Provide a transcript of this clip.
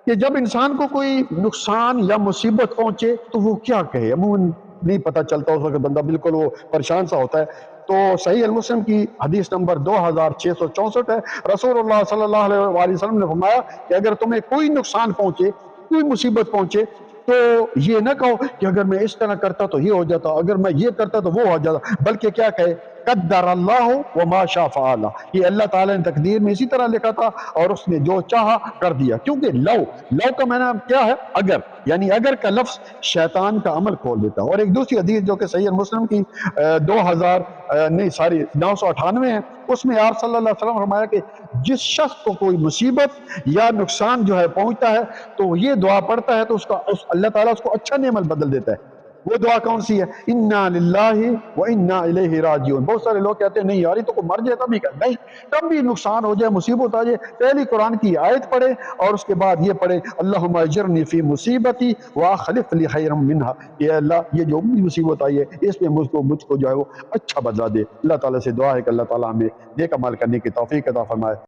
کہ جب انسان کو کوئی نقصان یا مصیبت پہنچے تو وہ کیا کہے، عموماً نہیں پتہ چلتا، اس وقت بندہ بالکل وہ پریشان سا ہوتا ہے۔ تو صحیح المسلم کی حدیث نمبر 2664 ہے، رسول اللہ صلی اللہ علیہ وآلہ وسلم نے فرمایا کہ اگر تمہیں کوئی نقصان پہنچے، کوئی مصیبت پہنچے، تو یہ نہ کہو کہ اگر میں اس طرح کرتا تو یہ ہو جاتا، اگر میں یہ کرتا تو وہ ہو جاتا، بلکہ کیا کہے، قدر اللہ وما شاء فعل، یہ اللہ تعالیٰ نے تقدیر میں اسی طرح لکھا تھا اور اس نے جو چاہا کر دیا۔ کیونکہ لو کا معنی کیا ہے، اگر، یعنی اگر کا لفظ شیطان کا عمل کھول دیتا ہے۔ اور ایک دوسری حدیث جو کہ صحیح مسلم کی 998 ہے، اس میں آپ صلی اللہ علیہ وسلم فرمایا کہ جس شخص کو کوئی مصیبت یا نقصان جو ہے پہنچتا ہے تو یہ دعا پڑھتا ہے تو اللہ تعالیٰ اس کو اچھا نعمت بدل دیتا ہے۔ وہ دعا کون سی ہے؟ انا للہ و انا الیہ راجعون۔ بہت سارے لوگ کہتے ہیں نہیں یار یہ تو کوئی مر جائے تب ہی کر، نہیں، تب بھی نقصان ہو جائے، مصیبت آ جائے، پہلی قرآن کی آیت پڑھے اور اس کے بعد یہ پڑھے اللہم اجرنی فی مصیبتی واخلف لی خیرا منہا، یہ اللہ یہ جو بھی مصیبت آئی ہے اس میں مجھ کو جو ہے وہ اچھا بدلہ دے۔ اللہ تعالیٰ سے دعا ہے کہ اللہ تعالیٰ ہمیں نیک عمل کرنے کی توفیق عطا فرمائے۔